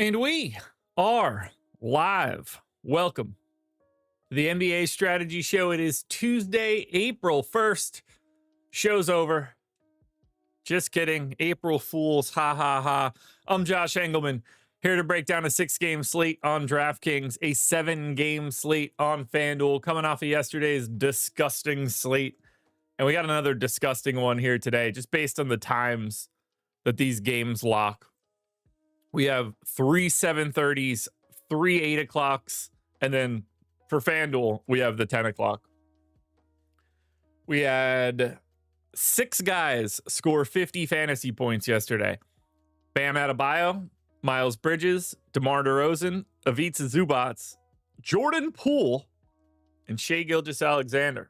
And we are live. Welcome to the NBA Strategy Show. It is Tuesday, April 1st. Show's over. Just kidding. April Fools. Ha ha ha. I'm Josh Engleman, here to break down a 6-game slate on DraftKings, a 7-game slate on FanDuel, coming off of yesterday's disgusting slate. And we got another disgusting one here today, just based on the times that these games lock. We have 3 7:30s, 3 8 o'clocks, and then for FanDuel, we have the 10 o'clock. We had 6 guys score 50 fantasy points yesterday. Bam Adebayo, Miles Bridges, DeMar DeRozan, Ivica Zubac, Jordan Poole, and Shai Gilgeous-Alexander.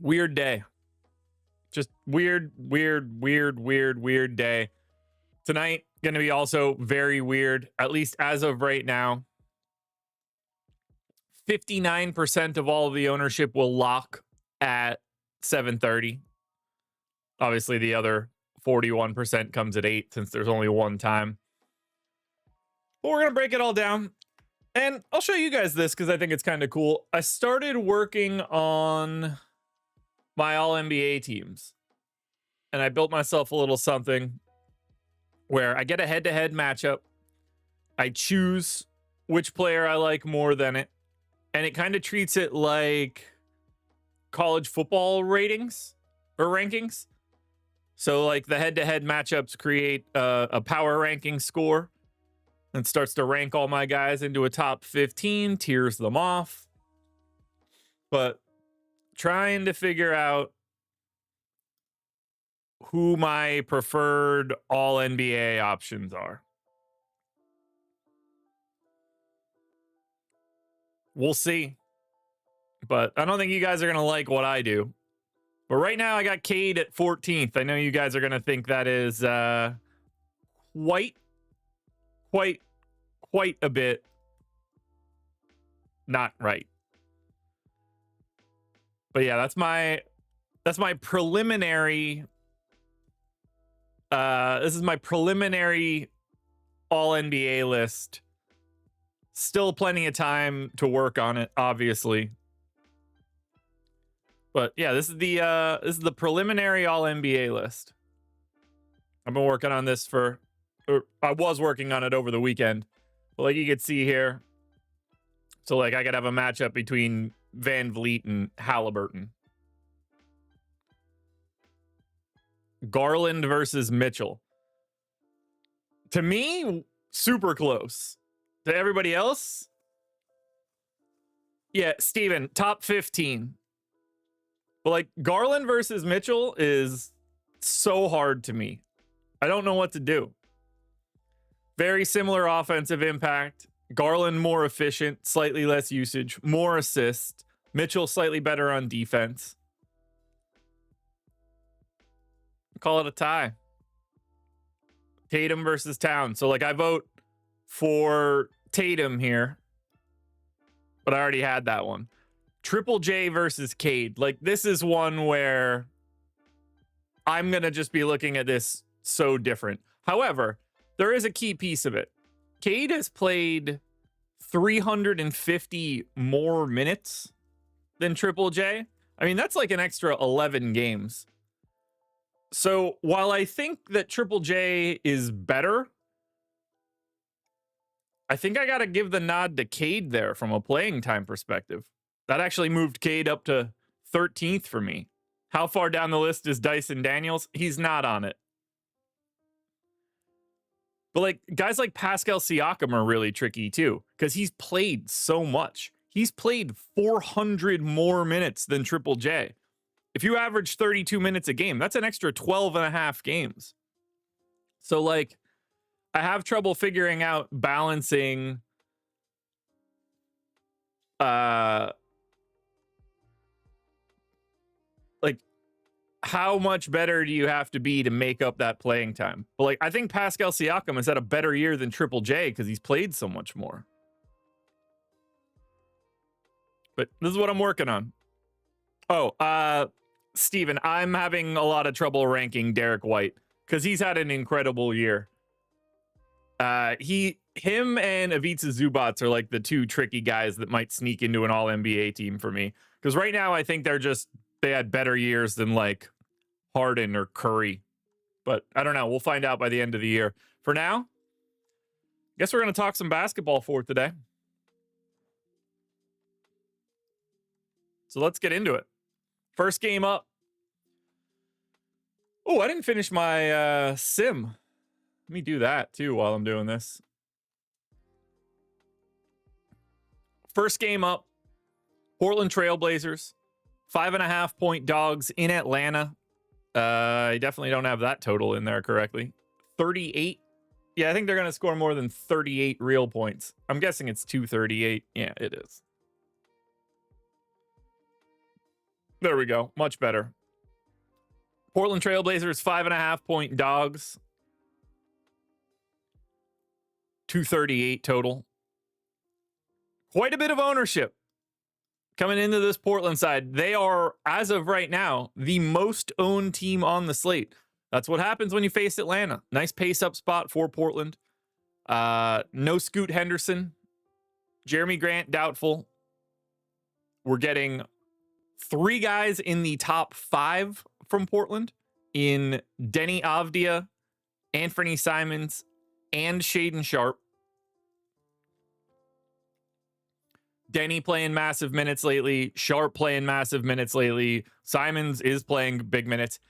Weird day. Just weird day. Tonight, going to be also very weird, at least as of right now. 59% of all of the ownership will lock at 7:30. Obviously, the other 41% comes at 8 since there's only one time. But we're going to break it all down. And I'll show you guys this because I think it's kind of cool. I started working on my All-NBA teams. And I built myself a little something where I get a head-to-head matchup. I choose which player I like more than it. And it kind of treats it like college football ratings or rankings. So like the head-to-head matchups create a power ranking score and starts to rank all my guys into a top 15, tiers them off. But trying to figure out who my preferred all-NBA options are. We'll see. But I don't think you guys are going to like what I do. But right now, I got Cade at 14th. I know you guys are going to think that is quite a bit not right. But yeah, that's my preliminary. This is my preliminary all-NBA list. Still plenty of time to work on it, obviously. But yeah, this is the preliminary all-NBA list. I've been working on this I was working on it over the weekend. But like you can see here, so like I could have a matchup between Van Vliet and Halliburton. Garland versus Mitchell. To me, super close. To everybody else, yeah, Steven, top 15. But like Garland versus Mitchell is so hard to me. I don't know what to do. Very similar offensive impact. Garland more efficient, slightly less usage, more assists. Mitchell slightly better on defense. Call it a tie. Tatum versus Towns. So like I vote for Tatum here, but I already had that one. Triple J versus Cade. Like this is one where I'm going to just be looking at this so different. However, there is a key piece of it. Cade has played 350 more minutes than Triple J. I mean, that's like an extra 11 games. So while I think that Triple J is better, I think I got to give the nod to Cade there from a playing time perspective. That actually moved Cade up to 13th for me. How far down the list is Dyson Daniels? He's not on it. But like guys like Pascal Siakam are really tricky too, because he's played so much. He's played 400 more minutes than Triple J. If you average 32 minutes a game, that's an extra 12 and a half games. So like, I have trouble figuring out balancing like how much better do you have to be to make up that playing time? But like, I think Pascal Siakam has had a better year than Triple J because he's played so much more. But this is what I'm working on. Oh, Steven, I'm having a lot of trouble ranking Derek White because he's had an incredible year. Him and Ivica Zubats are like the two tricky guys that might sneak into an all NBA team for me. Because right now I think they had better years than like Harden or Curry. But I don't know. We'll find out by the end of the year. For now, guess we're going to talk some basketball for today. So let's get into it. First game up. Oh, I didn't finish my sim. Let me do that too while I'm doing this. First game up. Portland Trailblazers. 5.5 point dogs in Atlanta. I definitely don't have that total in there correctly. 38. Yeah, I think they're going to score more than 38 real points. I'm guessing it's 238. Yeah, it is. There we go. Much better. Portland Trailblazers, 5.5 point dogs. 238 total. Quite a bit of ownership coming into this Portland side. They are, as of right now, the most owned team on the slate. That's what happens when you face Atlanta. Nice pace up spot for Portland. No Scoot Henderson. Jeremy Grant, doubtful. We're getting 3 guys in the top 5 from Portland in Denny Avdia, Anthony Simons, and Shaedon Sharpe. Denny playing massive minutes lately. Sharpe playing massive minutes lately. Simons is playing big minutes.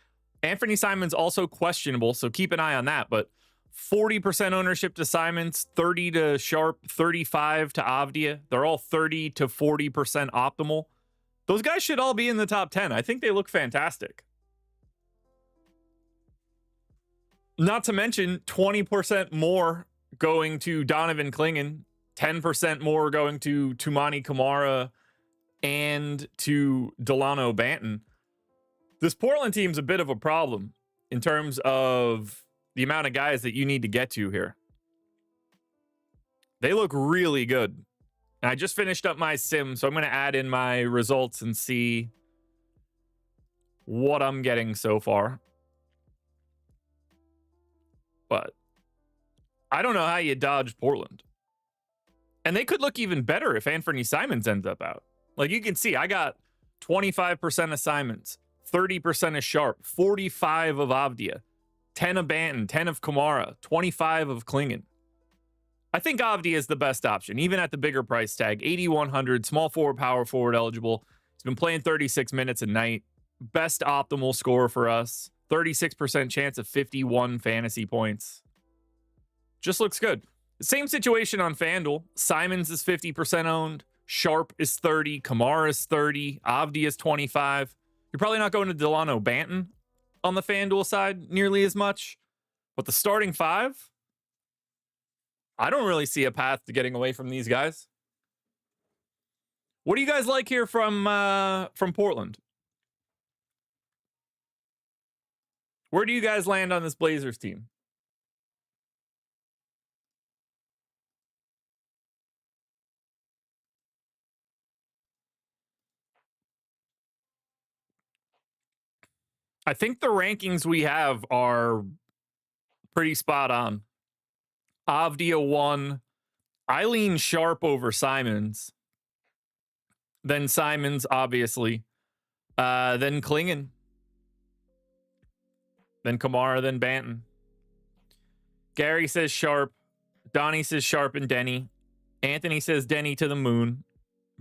Anthony Simons also questionable, so keep an eye on that. But 40% ownership to Simons, 30 to Sharpe, 35 to Avdia. They're all 30 to 40% optimal. Those guys should all be in the top 10. I think they look fantastic. Not to mention 20% more going to Donovan Clingan, 10% more going to Tumani Kamara and to Delano Banton. This Portland team's a bit of a problem in terms of the amount of guys that you need to get to here. They look really good. And I just finished up my sim, so I'm going to add in my results and see what I'm getting so far. But I don't know how you dodge Portland. And they could look even better if Anthony Simons ends up out. Like you can see, I got 25% of Simons, 30% of Sharpe, 45 of Avdia, 10 of Banton, 10 of Kamara, 25 of Clingan. I think Avdia is the best option, even at the bigger price tag. 8,100, small forward, power forward eligible. He's been playing 36 minutes a night. Best optimal score for us. 36% chance of 51 fantasy points. Just looks good. Same situation on FanDuel. Simons is 50% owned. Sharpe is 30. Kamara is 30. Avdia is 25. You're probably not going to Delano Banton on the FanDuel side nearly as much. But the starting 5, I don't really see a path to getting away from these guys. What do you guys like here from Portland? Where do you guys land on this Blazers team? I think the rankings we have are pretty spot on. Avdia 1. I lean Sharpe over Simons. Then Simons, obviously. Then Clingan. Then Kamara, then Banton. Gary says Sharpe. Donnie says Sharpe and Denny. Anthony says Denny to the moon.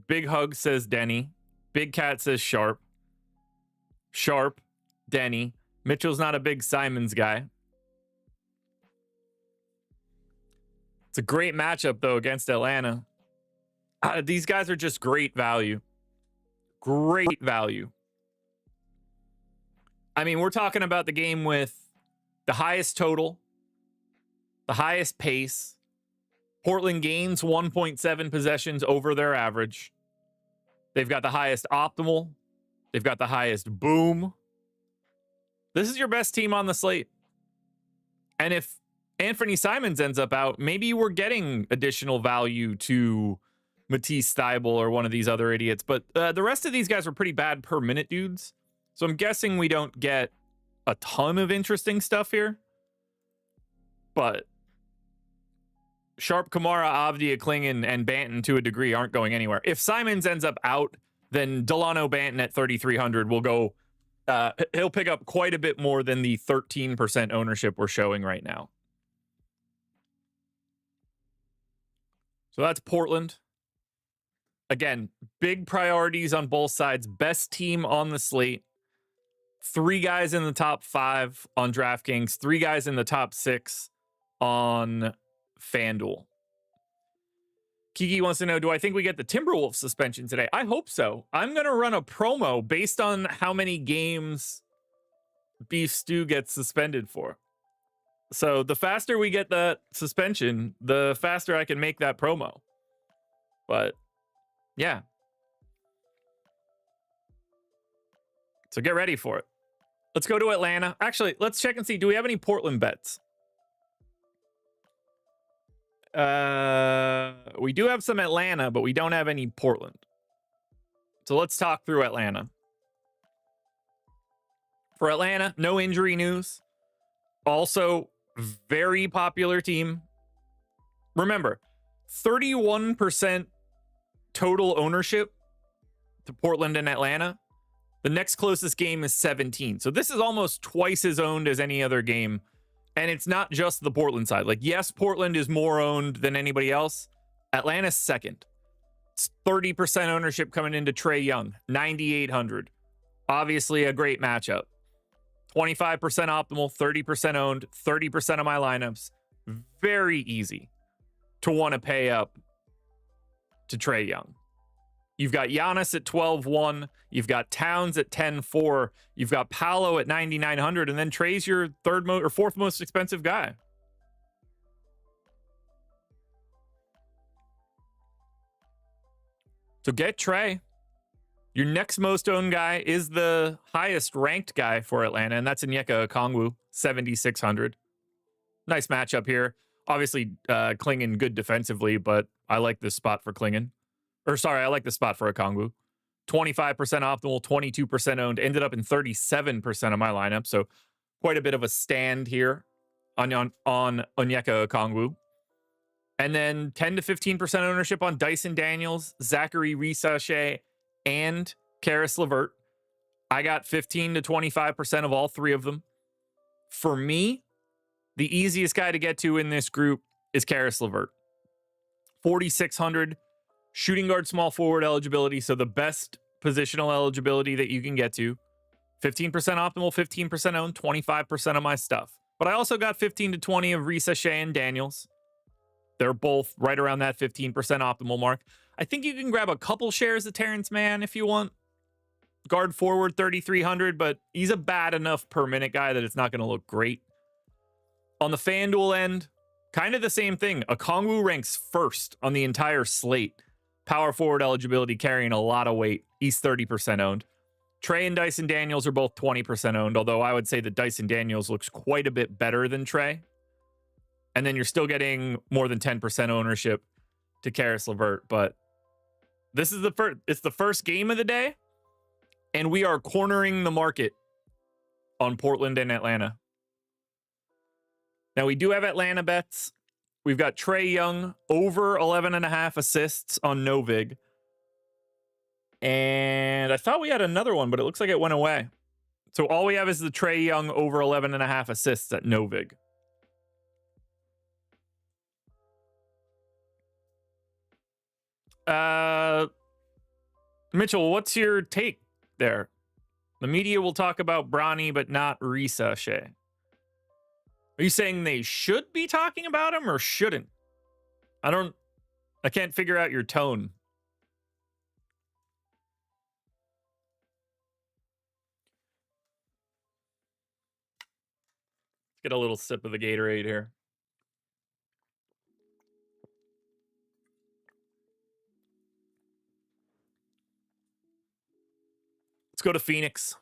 Big Hug says Denny. Big Cat says Sharpe. Sharpe, Denny. Mitchell's not a big Simons guy. It's a great matchup, though, against Atlanta. These guys are just great value. Great value. I mean, we're talking about the game with the highest total, the highest pace. Portland gains 1.7 possessions over their average. They've got the highest optimal. They've got the highest boom. This is your best team on the slate. And if Anthony Simons ends up out, maybe we're getting additional value to Matisse Thybulle or one of these other idiots. But the rest of these guys are pretty bad per minute dudes. So I'm guessing we don't get a ton of interesting stuff here. But Sharp, Kamara, Avdia, Klingon, and Banton to a degree aren't going anywhere. If Simons ends up out, then Delano Banton at 3,300 will go. He'll pick up quite a bit more than the 13% ownership we're showing right now. So that's Portland. Again, big priorities on both sides. Best team on the slate. 3 guys in the top 5 on DraftKings. 3 guys in the top 6 on FanDuel. Kiki wants to know, do I think we get the Timberwolves suspension today? I hope so. I'm going to run a promo based on how many games Beef Stew gets suspended for. So the faster we get that suspension, the faster I can make that promo. But yeah. So get ready for it. Let's go to Atlanta. Actually, let's check and see. Do we have any Portland bets? We do have some Atlanta, but we don't have any Portland. So let's talk through Atlanta. For Atlanta, no injury news. Also, very popular team. Remember, 31% total ownership to Portland and Atlanta. The next closest game is 17. So this is almost twice as owned as any other game. And it's not just the Portland side. Like, yes, Portland is more owned than anybody else. Atlanta's second. It's 30% ownership coming into Trae Young, 9,800. Obviously a great matchup. 25% optimal, 30% owned, 30% of my lineups. Very easy to want to pay up to Trae Young. You've got Giannis at 12-1. You've got Towns at 10-4. You've got Paolo at 9,900. And then Trae's your fourth most expensive guy. So get Trae. Your next most owned guy is the highest ranked guy for Atlanta, and that's Onyeka Okongwu, 7,600. Nice matchup here. Obviously, Klingon good defensively, but I like this spot for Klingon. I like the spot for Okongwu. 25% optimal, 22% owned, ended up in 37% of my lineup. So quite a bit of a stand here on Onyeka Okongwu. And then 10 to 15% ownership on Dyson Daniels, Zachary Risache, and Karis LeVert. I got 15 to 25% of all 3 of them. For me, the easiest guy to get to in this group is Karis LeVert. 4,600. Shooting guard, small forward eligibility, so the best positional eligibility that you can get to. 15% optimal, 15% owned, 25% of my stuff. But I also got 15 to 20 of Risache and Daniels. They're both right around that 15% optimal mark. I think you can grab a couple shares of Terrence Mann if you want. Guard forward, 3,300, but he's a bad enough per minute guy that it's not going to look great. On the FanDuel end, kind of the same thing. Okongwu ranks first on the entire slate. Power forward eligibility carrying a lot of weight. He's 30% owned. Trae and Dyson Daniels are both 20% owned, although I would say that Dyson Daniels looks quite a bit better than Trae. And then you're still getting more than 10% ownership to Karis LeVert. But this is it's the first game of the day, and we are cornering the market on Portland and Atlanta. Now, we do have Atlanta bets. We've got Trae Young over 11.5 assists on Novig. And I thought we had another one, but it looks like it went away. So all we have is the Trae Young over 11.5 assists at Novig. Mitchell, what's your take there? The media will talk about Bronny, but not Risache. Are you saying they should be talking about him or shouldn't? I can't figure out your tone. Let's get a little sip of the Gatorade here. Let's go to Phoenix.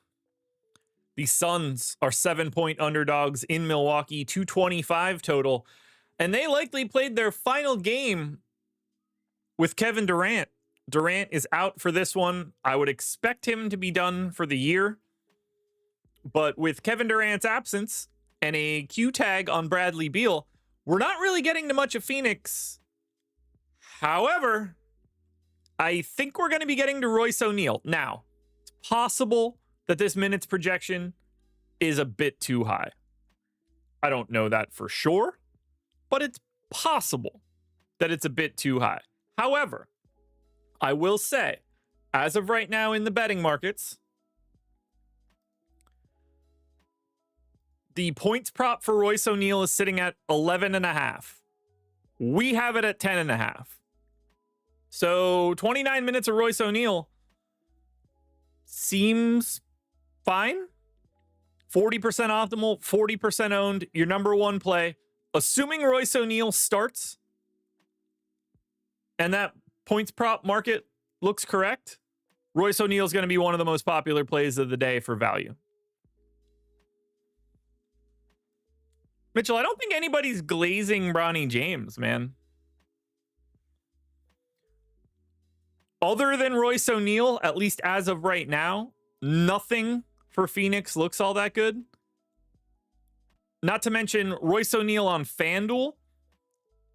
The Suns are 7-point underdogs in Milwaukee, 225 total. And they likely played their final game with Kevin Durant. Durant is out for this one. I would expect him to be done for the year. But with Kevin Durant's absence and a Q tag on Bradley Beal, We're not really getting to much of Phoenix. However, I think we're going to be getting to Royce O'Neal. Now, it's possible that this minutes projection is a bit too high. I don't know that for sure, but it's possible that it's a bit too high. However, I will say, as of right now in the betting markets, the points prop for Royce O'Neal is sitting at 11.5. We have it at 10.5. So 29 minutes of Royce O'Neal seems fine. 40% optimal, 40% owned, your number one play. Assuming Royce O'Neal starts and that points prop market looks correct, Royce O'Neal is going to be one of the most popular plays of the day for value. Mitchell, I don't think anybody's glazing Bronny James, man. Other than Royce O'Neal, at least as of right now, nothing for Phoenix looks all that good. Not to mention, Royce O'Neal on FanDuel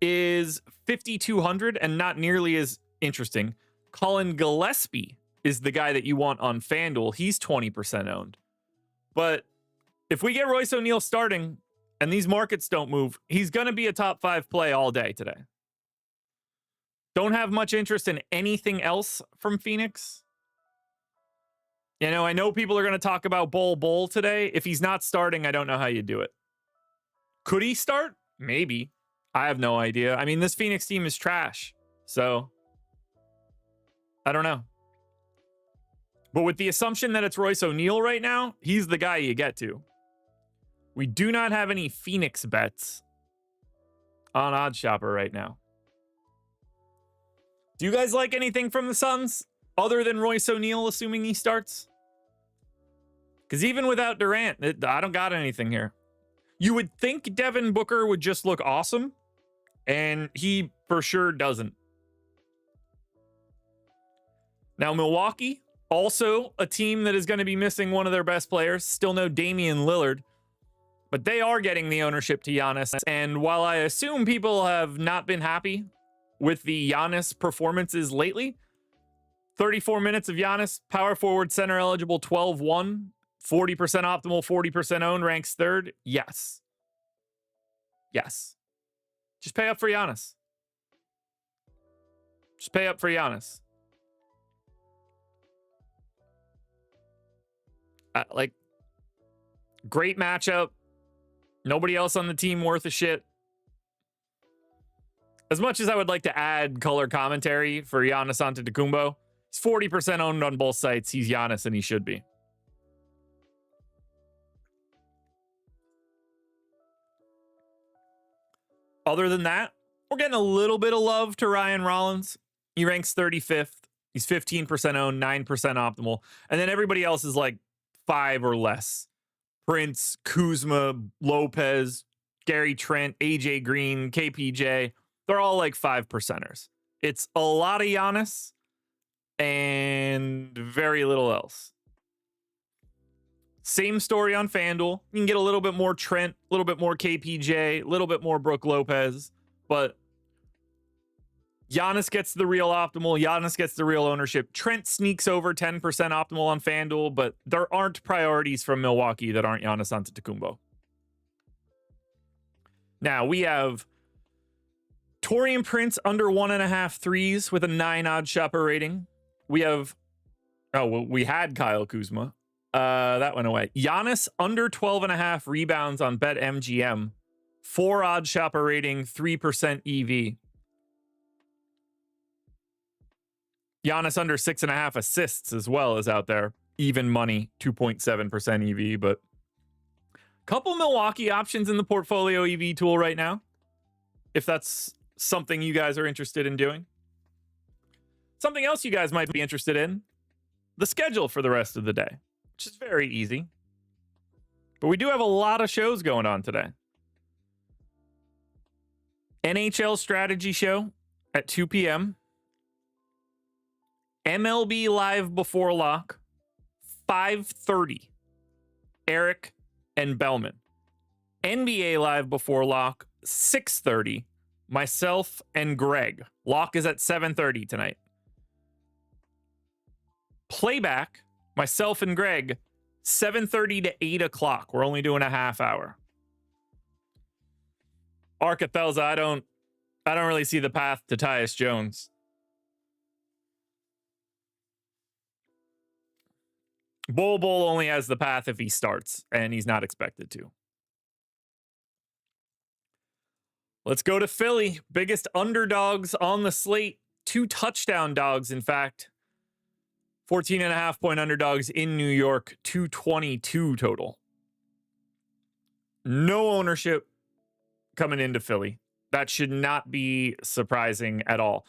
is 5,200 and not nearly as interesting. Colin Gillespie is the guy that you want on FanDuel. He's 20% owned. But if we get Royce O'Neal starting and these markets don't move, he's going to be a top 5 play all day today. Don't have much interest in anything else from Phoenix. You know, I know people are going to talk about Bol today. If he's not starting, I don't know how you do it. Could he start? Maybe. I have no idea. I mean, this Phoenix team is trash. So, I don't know. But with the assumption that it's Royce O'Neal right now, he's the guy you get to. We do not have any Phoenix bets on OddsShopper right now. Do you guys like anything from the Suns other than Royce O'Neal, assuming he starts? Because even without Durant, I don't got anything here. You would think Devin Booker would just look awesome, and he for sure doesn't. Now, Milwaukee, also a team that is going to be missing one of their best players. Still no Damian Lillard, but they are getting the ownership to Giannis. And while I assume people have not been happy with the Giannis performances lately, 34 minutes of Giannis, power forward, center eligible, 12-1, 40% optimal, 40% owned, ranks third. Yes. Yes. Just pay up for Giannis. Just pay up for Giannis. Like, great matchup. Nobody else on the team worth a shit. As much as I would like to add color commentary for Giannis Antetokounmpo, he's 40% owned on both sites. He's Giannis, and he should be. Other than that, we're getting a little bit of love to Ryan Rollins. He ranks 35th. He's 15% owned, 9% optimal. And then everybody else is like 5 or less. Prince, Kuzma, Lopez, Gary Trent, AJ Green, KPJ. They're all like 5%ers. It's a lot of Giannis and very little else. Same story on FanDuel. You can get a little bit more Trent, a little bit more KPJ, a little bit more Brook Lopez, but Giannis gets the real optimal. Giannis gets the real ownership. Trent sneaks over 10% optimal on FanDuel, but there aren't priorities from Milwaukee that aren't Giannis Antetokounmpo. Now, we have Taurean Prince under 1.5 threes with a 9 OddsShopper rating. We have, we had Kyle Kuzma. That went away. Giannis under 12.5 rebounds on BetMGM. 4 OddsShopper rating, 3% EV. Giannis under 6.5 assists as well is out there. Even money, 2.7% EV, but couple Milwaukee options in the portfolio EV tool right now, if that's something you guys are interested in doing. Something else you guys might be interested in, the schedule for the rest of the day, which is very easy. But we do have a lot of shows going on today. NHL strategy show at 2 p.m. MLB live before lock, 5:30. Eric and Bellman. NBA live before lock, 6:30. Myself and Greg. Lock is at 7:30 tonight. Playback, myself and Greg, 7:30 to 8 o'clock. We're only doing a half hour. Arcathelza, I don't really see the path to Tyus Jones. Bol only has the path if he starts, and he's not expected to. Let's go to Philly. Biggest underdogs on the slate. 2 touchdown dogs, in fact. 14.5 point underdogs in New York. 222 total. No ownership coming into Philly. That should not be surprising at all.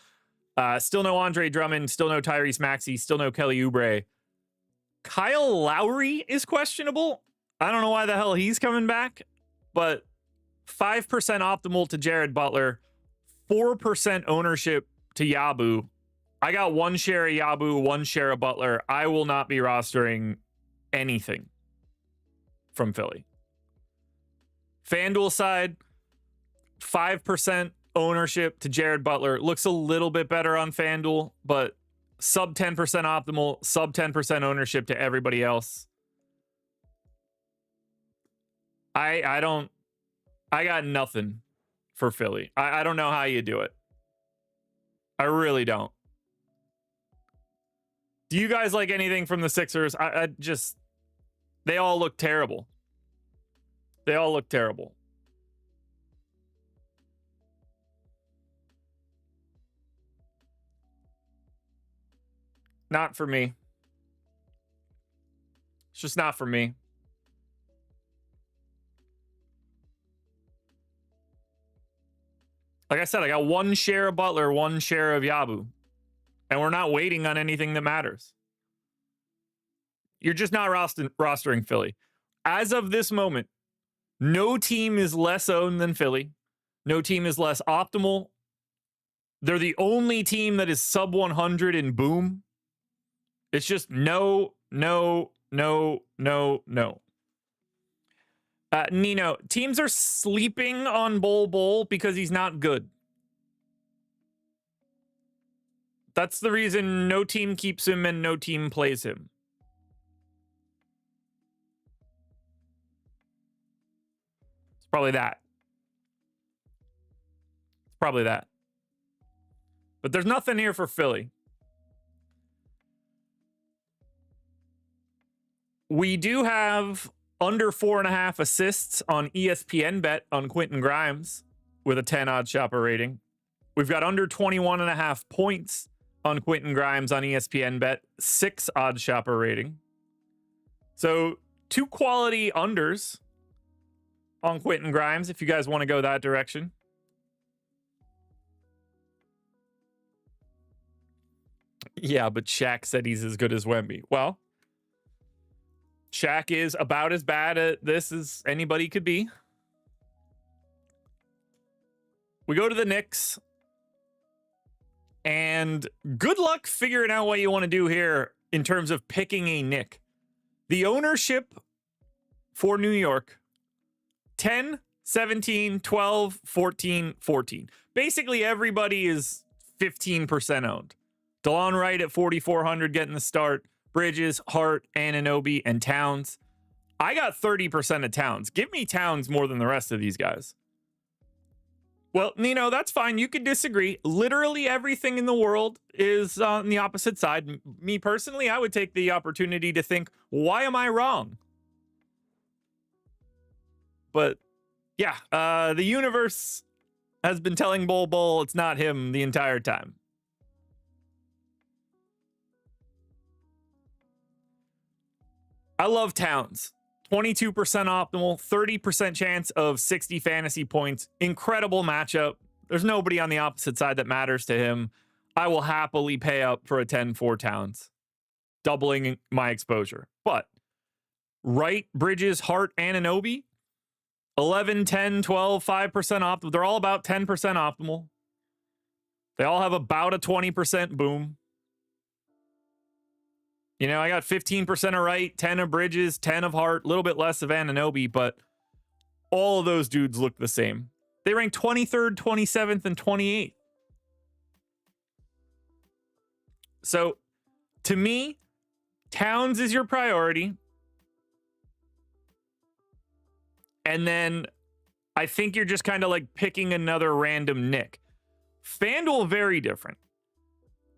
Still no Andre Drummond. Still no Tyrese Maxey. Still no Kelly Oubre. Kyle Lowry is questionable. I don't know why the hell he's coming back, but 5% optimal to Jared Butler, 4% ownership to Yabu. I got 1 share of Yabu, 1 share of Butler. I will not be rostering anything from Philly. FanDuel side, 5% ownership to Jared Butler. Looks a little bit better on FanDuel, but sub 10% optimal, sub 10% ownership to everybody else. I got nothing for Philly. I don't know how you do it. I really don't. Do you guys like anything from the Sixers? They all look terrible. They all look terrible. Not for me. It's just not for me. Like I said, I got 1 share of Butler, 1 share of Yabu. And we're not waiting on anything that matters. You're just not rostering Philly. As of this moment, no team is less owned than Philly. No team is less optimal. They're the only team that is sub 100 in boom. It's just no. Nino, teams are sleeping on Bol because he's not good. That's the reason no team keeps him and no team plays him. It's probably that. But there's nothing here for Philly. We do have under 4.5 assists on ESPN Bet on Quentin Grimes with a 10 OddsShopper rating. We've got under 21.5 points on Quentin Grimes on ESPN Bet, 6 OddsShopper rating. So 2 quality unders on Quentin Grimes if you guys want to go that direction. Yeah, but Shaq said he's as good as Wemby. Well, Shaq is about as bad at this as anybody could be. We go to the Knicks. And good luck figuring out what you want to do here in terms of picking a Knick. The ownership for New York, 10, 17, 12, 14, 14. Basically, everybody is 15% owned. DeLon Wright at 4,400 getting the start. Bridges, Hart, Anunoby, and Towns. I got 30% of Towns. Give me Towns more than the rest of these guys. Well, Nino, that's fine. You can disagree. Literally everything in the world is on the opposite side. Me personally, I would take the opportunity to think, why am I wrong? But yeah, the universe has been telling Bol it's not him the entire time. I love Towns. 22% optimal, 30% chance of 60 fantasy points. Incredible matchup. There's nobody on the opposite side that matters to him. I will happily pay up for a 10-4 Towns, doubling my exposure. But Wright, Bridges, Hart, Anunoby, 11, 10, 12, 5% optimal. They're all about 10% optimal. They all have about a 20% boom. You know, I got 15% of Wright, 10 of Bridges, 10 of Hart, a little bit less of Anunoby, but all of those dudes look the same. They rank 23rd, 27th, and 28th. So, to me, Towns is your priority. And then I think you're just kind of like picking another random Nick. FanDuel, very different.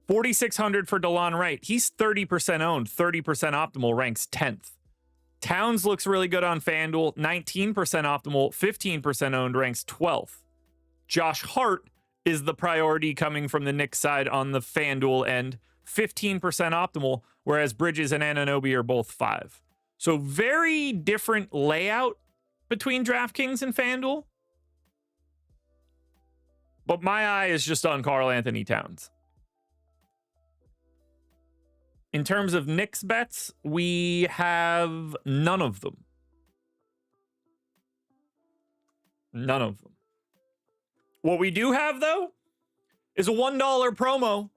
4,600 for DeLon Wright. He's 30% owned, 30% optimal, ranks 10th. Towns looks really good on FanDuel, 19% optimal, 15% owned, ranks 12th. Josh Hart is the priority coming from the Knicks side on the FanDuel end, 15% optimal, whereas Bridges and Anunoby are both 5. So very different layout between DraftKings and FanDuel. But my eye is just on Karl Anthony Towns. In terms of Knicks bets, we have none of them. None of them. What we do have, though, is a $1 promo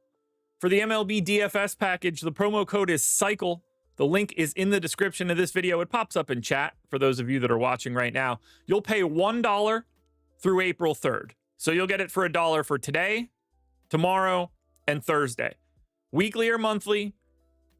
for the MLB DFS package. The promo code is CYCLE. The link is in the description of this video. It pops up in chat for those of you that are watching right now. You'll pay $1 through April 3rd. So you'll get it for $1 for today, tomorrow, and Thursday. Weekly or monthly,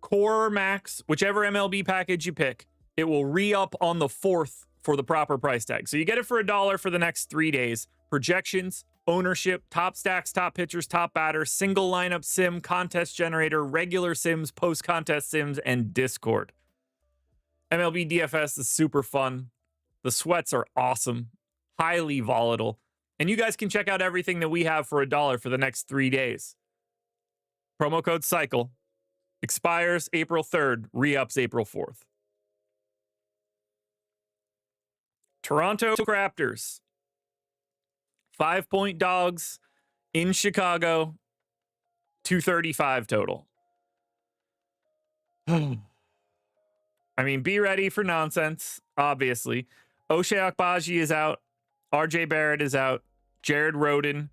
core or max, whichever MLB package you pick, it will re-up on the 4th for the proper price tag. So you get it for $1 for the next 3 days. Projections, ownership, top stacks, top pitchers, top batters, single lineup sim, contest generator, regular sims, post-contest sims, and Discord. MLB DFS is super fun. The sweats are awesome, highly volatile. And you guys can check out everything that we have for $1 for the next 3 days. Promo code CYCLE. Expires April 3rd, re-ups April 4th. Toronto Raptors. 5-point dogs in Chicago. 235 total. I mean, be ready for nonsense, obviously. Ochai Agbaji is out. RJ Barrett is out. Jared Rhoden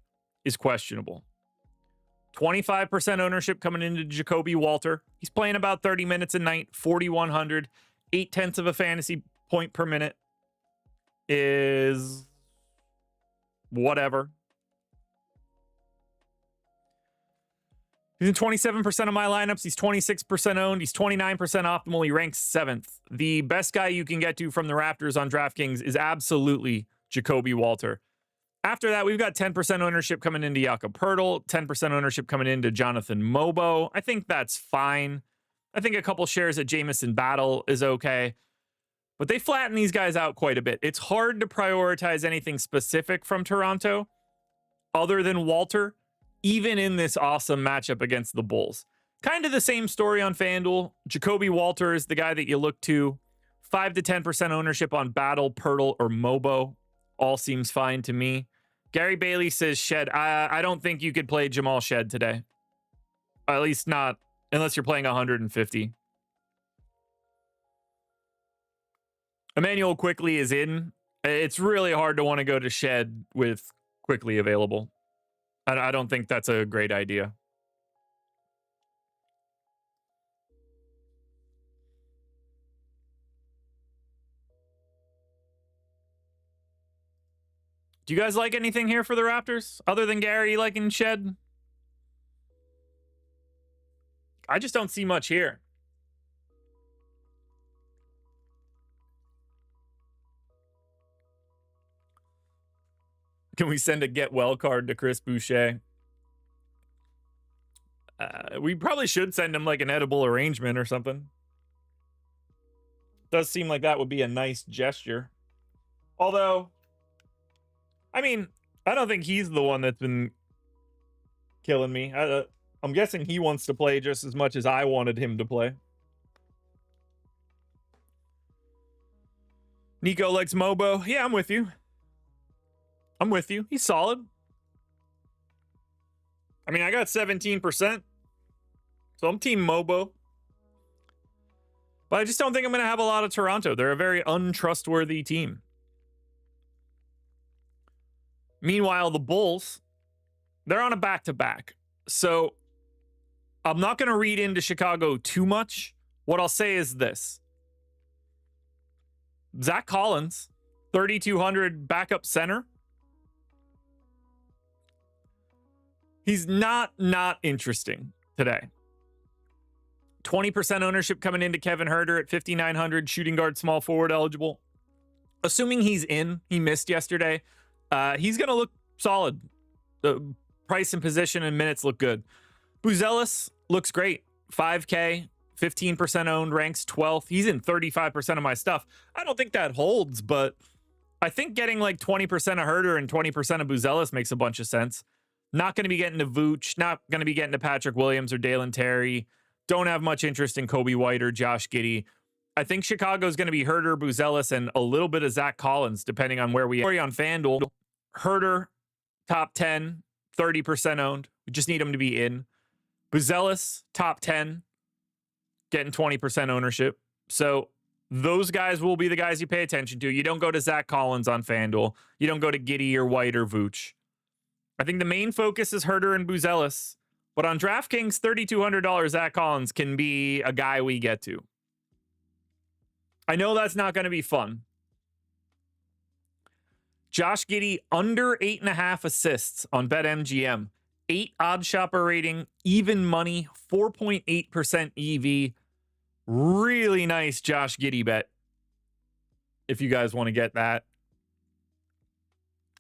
is questionable. 25% ownership coming into Jacoby Walter. He's playing about 30 minutes a night, 4,100. 0.8 of a fantasy point per minute is whatever. He's in 27% of my lineups. He's 26% owned. He's 29% optimal. He ranks 7th. The best guy you can get to from the Raptors on DraftKings is absolutely Jacoby Walter. After that, we've got 10% ownership coming into Jakob Poeltl, 10% ownership coming into Jonathan Mobo. I think that's fine. I think a couple shares at Jamison Battle is okay. But they flatten these guys out quite a bit. It's hard to prioritize anything specific from Toronto other than Walter, even in this awesome matchup against the Bulls. Kind of the same story on FanDuel. Jacoby Walter is the guy that you look to. 5 to 10% ownership on Battle, Poeltl, or Mobo. All seems fine to me. Gary Bailey says Shed. I don't think you could play Jamal Shed today. At least not unless you're playing 150. Emmanuel Quickly is in. It's really hard to want to go to Shed with Quickly available. I don't think that's a great idea. Do you guys like anything here for the Raptors other than Gary liking Shed? I just don't see much here. Can we send a get well card to Chris Boucher? We probably should send him like an edible arrangement or something. Does seem like that would be a nice gesture. Although, I mean, I don't think he's the one that's been killing me. I'm guessing he wants to play just as much as I wanted him to play. Nico likes Mobo. Yeah, I'm with you. I'm with you. He's solid. I mean, I got 17%. So I'm team Mobo. But I just don't think I'm going to have a lot of Toronto. They're a very untrustworthy team. Meanwhile, the Bulls, they're on a back-to-back. So I'm not going to read into Chicago too much. What I'll say is this. Zach Collins, 3,200 backup center. He's not interesting today. 20% ownership coming into Kevin Huerter at 5,900, shooting guard, small forward eligible. Assuming he's in, he missed yesterday. He's going to look solid. The price and position and minutes look good. Buzelis looks great. 5K, 15% owned, ranks 12th. He's in 35% of my stuff. I don't think that holds, but I think getting like 20% of Huerter and 20% of Buzelis makes a bunch of sense. Not going to be getting to Vooch, not going to be getting to Patrick Williams or Dalen Terry. Don't have much interest in Kobe White or Josh Giddey. I think Chicago's going to be Huerter, Buzelis, and a little bit of Zach Collins, depending on where we are on FanDuel. Huerter, top 10, 30% owned. We just need him to be in. Buzelis, top 10, getting 20% ownership. So those guys will be the guys you pay attention to. You don't go to Zach Collins on FanDuel. You don't go to Giddey or White or Vooch. I think the main focus is Huerter and Buzelis. But on DraftKings, $3,200 Zach Collins can be a guy we get to. I know that's not going to be fun. Josh Giddey, under 8.5 assists on BetMGM. 8 OddsShopper rating, even money, 4.8% EV. Really nice Josh Giddey bet, if you guys want to get that.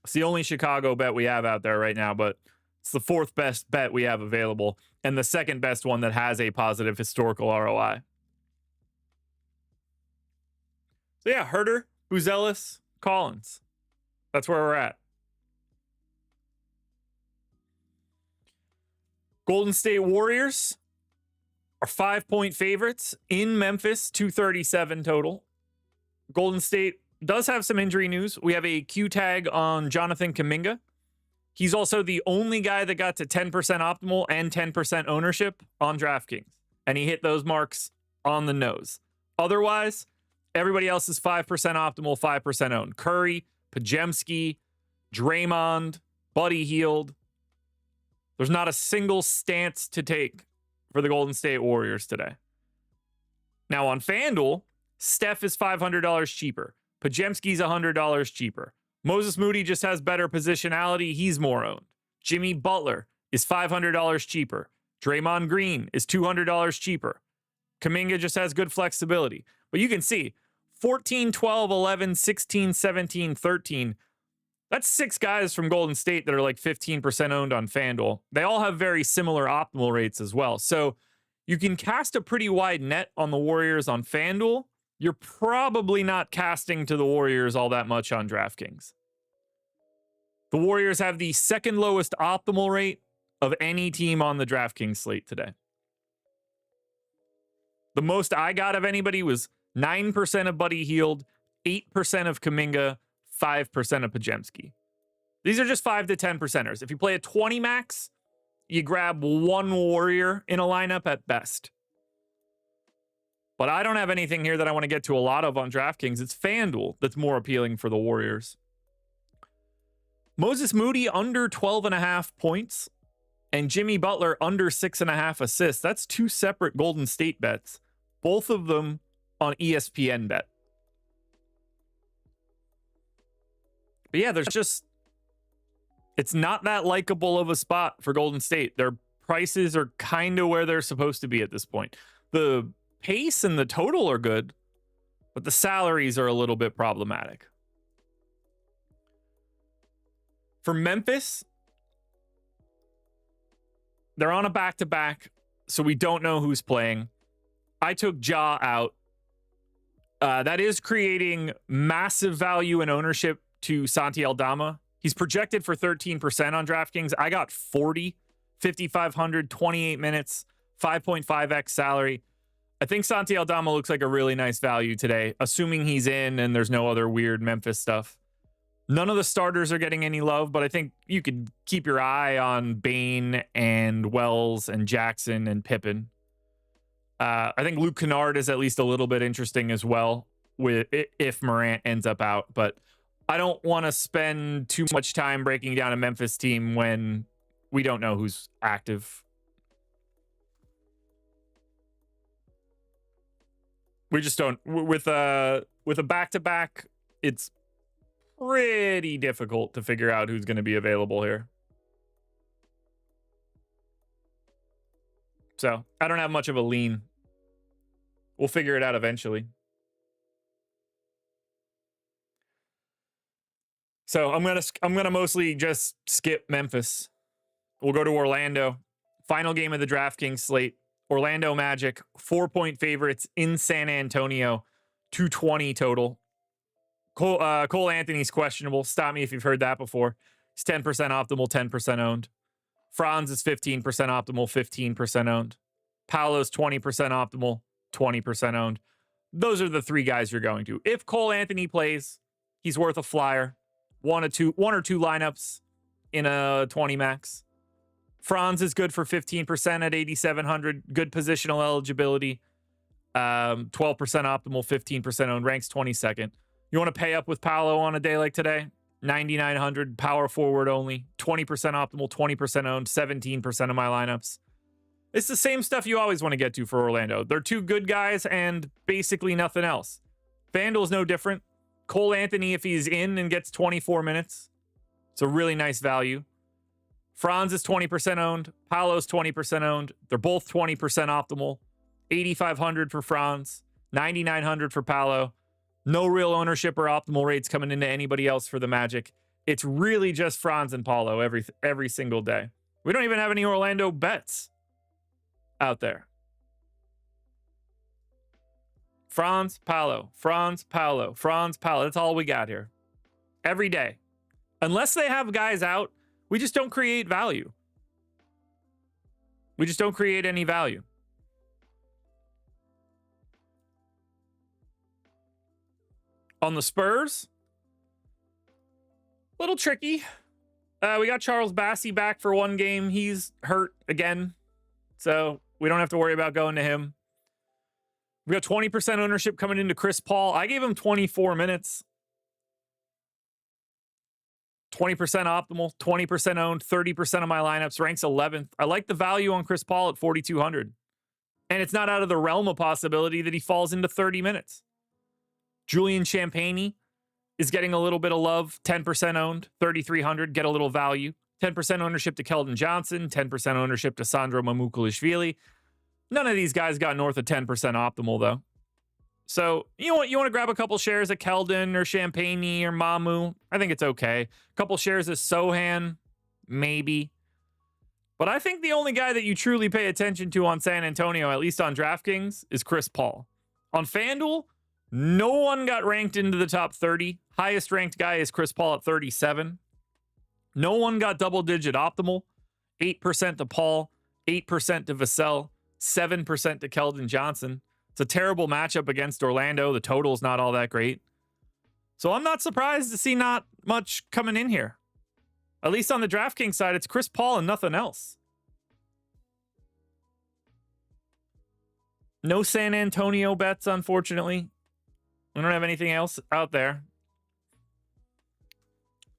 It's the only Chicago bet we have out there right now, but it's the 4th best bet we have available and the 2nd best one that has a positive historical ROI. So yeah, Huerter, Buzelis, Collins. That's where we're at. Golden State Warriors are 5-point favorites in Memphis, 237 total. Golden State does have some injury news. We have a Q tag on Jonathan Kuminga. He's also the only guy that got to 10% optimal and 10% ownership on DraftKings. And he hit those marks on the nose. Otherwise, everybody else is 5% optimal, 5% owned. Curry, Pajemski, Draymond, Buddy Hield. There's not a single stance to take for the Golden State Warriors today. Now on FanDuel, Steph is $500 cheaper. Pajemski's $100 cheaper. Moses Moody just has better positionality. He's more owned. Jimmy Butler is $500 cheaper. Draymond Green is $200 cheaper. Kuminga just has good flexibility. But you can see 14, 12, 11, 16, 17, 13. That's 6 guys from Golden State that are like 15% owned on FanDuel. They all have very similar optimal rates as well. So you can cast a pretty wide net on the Warriors on FanDuel. You're probably not casting to the Warriors all that much on DraftKings. The Warriors have the 2nd lowest optimal rate of any team on the DraftKings slate today. The most I got of anybody was 9% of Buddy Hield, 8% of Kuminga, 5% of Pajemski. These are just 5 to 10 percenters. If you play a 20 max, you grab one Warrior in a lineup at best. But I don't have anything here that I want to get to a lot of on DraftKings. It's FanDuel that's more appealing for the Warriors. Moses Moody under 12.5 points and Jimmy Butler under 6.5 assists. That's 2 separate Golden State bets, both of them on ESPN Bet. But yeah, it's not that likable of a spot for Golden State. Their prices are kind of where they're supposed to be at this point. The pace and the total are good, but the salaries are a little bit problematic. For Memphis, they're on a back-to-back, so we don't know who's playing. I took Ja out. That is creating massive value and ownership to Santi Aldama. He's projected for 13% on DraftKings. I got 40, 5,500, 28 minutes, 5.5x salary. I think Santi Aldama looks like a really nice value today, assuming he's in and there's no other weird Memphis stuff. None of the starters are getting any love, but I think you could keep your eye on Bane and Wells and Jackson and Pippen. I think Luke Kennard is at least a little bit interesting as well if Morant ends up out, but I don't want to spend too much time breaking down a Memphis team when we don't know who's active. We just don't. With a back-to-back, it's pretty difficult to figure out who's going to be available here. So I don't have much of a lean. We'll figure it out eventually. So I'm gonna mostly just skip Memphis. We'll go to Orlando. Final game of the DraftKings slate. Orlando Magic, 4-point favorites in San Antonio, 220 total. Cole Anthony's questionable. Stop me if you've heard that before. He's 10% optimal, 10% owned. Franz is 15% optimal, 15% owned. Paolo's 20% optimal, 20% owned. Those are the three guys you're going to. If Cole Anthony plays, he's worth a flyer. One or two lineups in a 20 max. Franz is good for 15% at 8,700. Good positional eligibility. 12% optimal, 15% owned. Ranks 22nd. You want to pay up with Paolo on a day like today? 9,900. Power forward only. 20% optimal, 20% owned. 17% of my lineups. It's the same stuff you always want to get to for Orlando. They're two good guys and basically nothing else. FanDuel's no different. Cole Anthony, if he's in and gets 24 minutes, it's a really nice value. Franz is 20% owned. Paolo's 20% owned. They're both 20% optimal. 8,500 for Franz. 9,900 for Paolo. No real ownership or optimal rates coming into anybody else for the Magic. It's really just Franz and Paolo every single day. We don't even have any Orlando bets out there. Franz, Paolo, Franz, Paolo, Franz, Paolo. That's all we got here. Every day. Unless they have guys out, we just don't create value. We just don't create any value. On the Spurs, a little tricky. We got Charles Bassey back for one game. He's hurt again, so we don't have to worry about going to him. We got 20% ownership coming into Chris Paul. I gave him 24 minutes. 20% optimal, 20% owned, 30% of my lineups, ranks 11th. I like the value on Chris Paul at 4,200. And it's not out of the realm of possibility that he falls into 30 minutes. Julian Champagnie is getting a little bit of love, 10% owned, 3,300, get a little value. 10% ownership to Keldon Johnson, 10% ownership to Sandro Mamukelashvili. None of these guys got north of 10% optimal, though. So, you want to grab a couple shares of Keldon or Champagnie or Mamu. I think it's okay. A couple shares of Sohan, maybe. But I think the only guy that you truly pay attention to on San Antonio, at least on DraftKings, is Chris Paul. On FanDuel, no one got ranked into the top 30. Highest ranked guy is Chris Paul at 37. No one got double-digit optimal. 8% to Paul, 8% to Vassell, 7% to Keldon Johnson. It's a terrible matchup against Orlando. The total's not all that great. So I'm not surprised to see not much coming in here. At least on the DraftKings side, it's Chris Paul and nothing else. No San Antonio bets, unfortunately. I don't have anything else out there.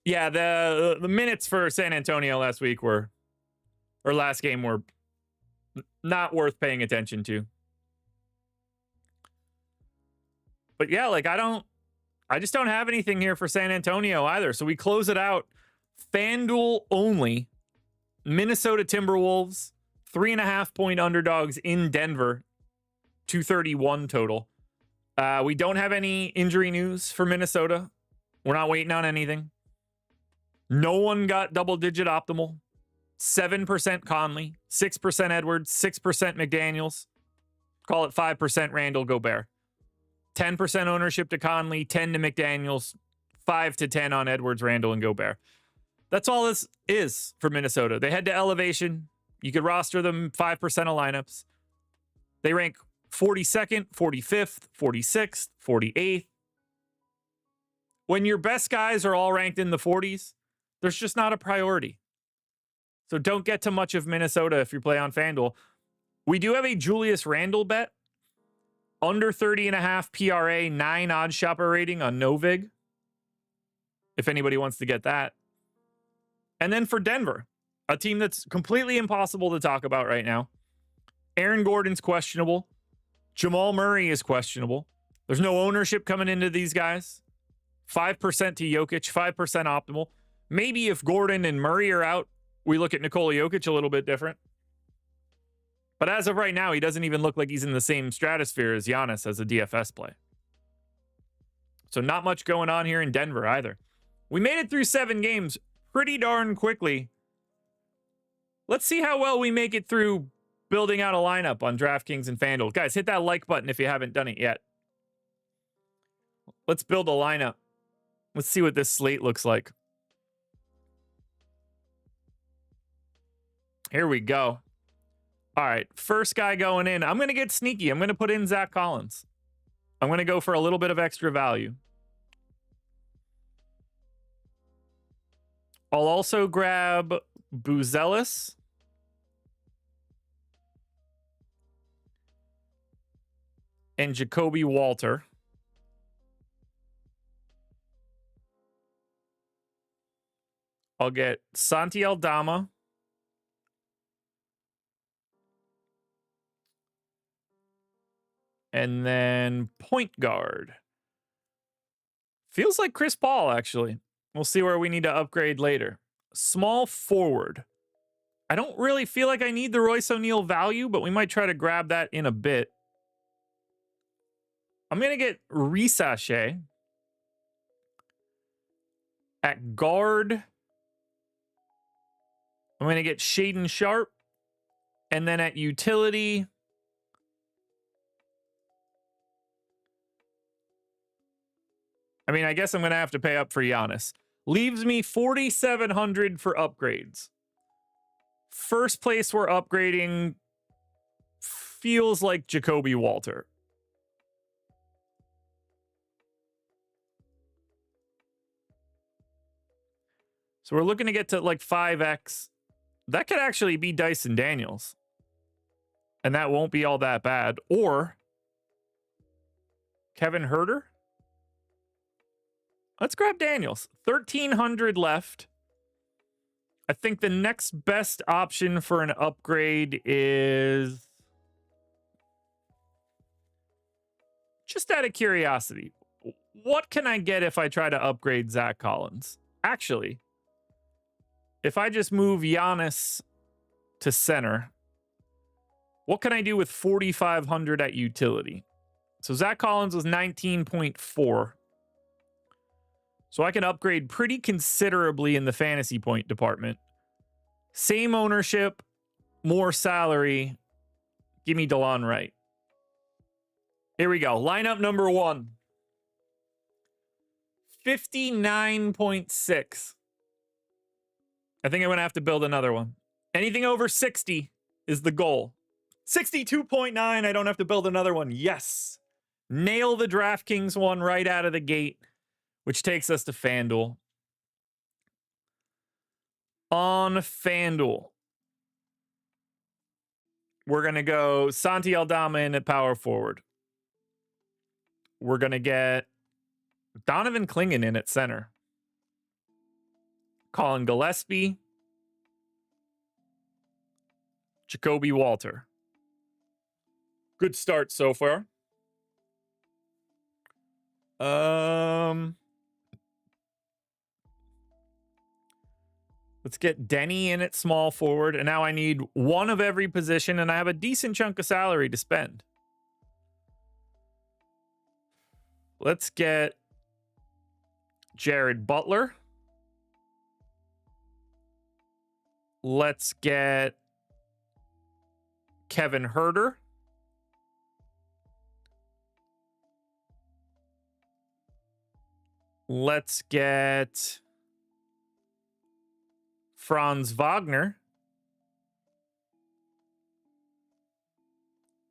Yeah, the minutes for San Antonio last game were not worth paying attention to. But yeah, I just don't have anything here for San Antonio either. So we close it out. FanDuel only. Minnesota Timberwolves, 3.5-point underdogs in Denver, 231 total. We don't have any injury news for Minnesota. We're not waiting on anything. No one got double-digit optimal. 7% Conley, 6% Edwards, 6% McDaniels. Call it 5% Randall Gobert. 10% ownership to Conley, 10 to McDaniels, 5 to 10 on Edwards, Randall, and Gobert. That's all this is for Minnesota. They head to elevation. You could roster them 5% of lineups. They rank 42nd, 45th, 46th, 48th. When your best guys are all ranked in the 40s, there's just not a priority. So don't get too much of Minnesota if you play on FanDuel. We do have a Julius Randle bet. Under 30.5 PRA, 9 OddsShopper rating on Novig. If anybody wants to get that. And then for Denver, a team that's completely impossible to talk about right now. Aaron Gordon's questionable. Jamal Murray is questionable. There's no ownership coming into these guys. 5% to Jokic, 5% optimal. Maybe if Gordon and Murray are out, we look at Nikola Jokic a little bit different. But as of right now, he doesn't even look like he's in the same stratosphere as Giannis as a DFS play. So not much going on here in Denver either. We made it through 7 games pretty darn quickly. Let's see how well we make it through building out a lineup on DraftKings and FanDuel. Guys, hit that like button if you haven't done it yet. Let's build a lineup. Let's see what this slate looks like. Here we go. All right, first guy going in. I'm going to get sneaky. I'm going to put in Zach Collins. I'm going to go for a little bit of extra value. I'll also grab Buzelis. And Jacoby Walter. I'll get Santi Aldama. And then point guard. Feels like Chris Paul, actually. We'll see where we need to upgrade later. Small forward. I don't really feel like I need the Royce O'Neal value, but we might try to grab that in a bit. I'm going to get Risache at guard. I'm going to get Shaden Sharp. And then at utility, I mean, I guess I'm going to have to pay up for Giannis. Leaves me 4,700 for upgrades. First place we're upgrading feels like Jacoby Walter. So we're looking to get to like 5x. That could actually be Dyson Daniels. And that won't be all that bad. Or Kevin Huerter. Let's grab Daniels. 1,300 left. I think the next best option for an upgrade is, just out of curiosity, what can I get if I try to upgrade Zach Collins? Actually, if I just move Giannis to center, what can I do with 4,500 at utility? So Zach Collins was 19.4. So I can upgrade pretty considerably in the fantasy point department. Same ownership, more salary. Give me DeLon Wright. Here we go. Lineup number 1. 59.6. I think I'm going to have to build another one. Anything over 60 is the goal. 62.9, I don't have to build another one. Yes. Nail the DraftKings one right out of the gate, which takes us to FanDuel. On FanDuel, we're going to go Santi Aldama in at power forward. We're going to get Donovan Clingan in at center. Colin Gillespie. Jacoby Walter. Good start so far. Let's get Denny in at small forward. And now I need one of every position, and I have a decent chunk of salary to spend. Let's get Jared Butler. Let's get Kevin Huerter. Let's get Franz Wagner.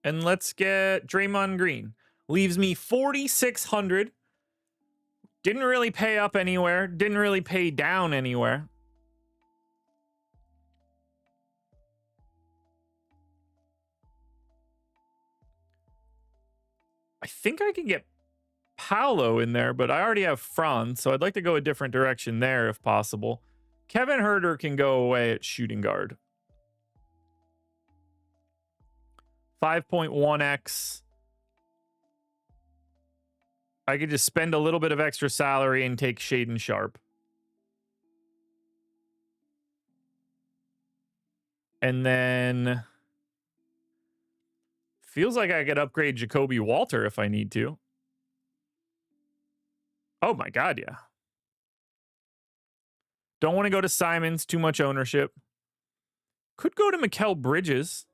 And let's get Draymond Green. Leaves me 4,600. Didn't really pay up anywhere. Didn't really pay down anywhere. I think I can get Paolo in there, but I already have Franz, so I'd like to go a different direction there if possible. Kevin Huerter can go away at shooting guard. 5.1x. I could just spend a little bit of extra salary and take Shaden Sharp. And then Feels like I could upgrade Jacoby Walter if I need to. Oh my God, yeah. Don't want to go to Simons, too much ownership. Could go to Mikal Bridges.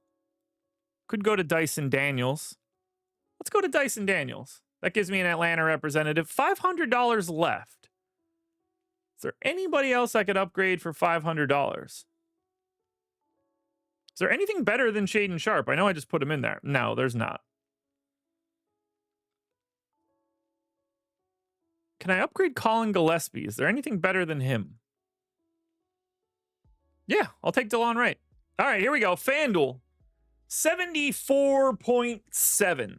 Could go to Dyson Daniels. Let's go to Dyson Daniels. That gives me an Atlanta representative. $500 left. Is there anybody else I could upgrade for $500? Is there anything better than Shaden Sharp? I know I just put him in there. No, there's not. Can I upgrade Colin Gillespie? Is there anything better than him? Yeah, I'll take DeLon Wright. All right, here we go. FanDuel, 74.7.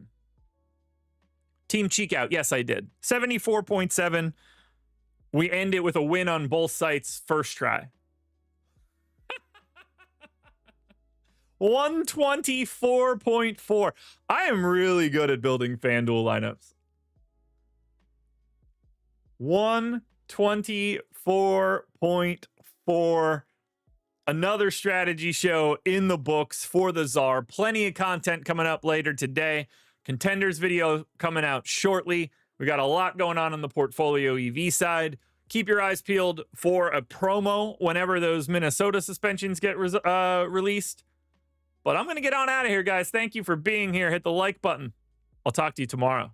Team cheek out. Yes, I did. 74.7. We end it with a win on both sites first try. 124.4. I am really good at building FanDuel lineups. 124.4. Another strategy show in the books for the Czar. Plenty of content coming up later today. Contenders video coming out shortly. We got a lot going on the portfolio EV side. Keep your eyes peeled for a promo whenever those Minnesota suspensions get released. But I'm going to get on out of here, guys. Thank you for being here. Hit the like button. I'll talk to you tomorrow.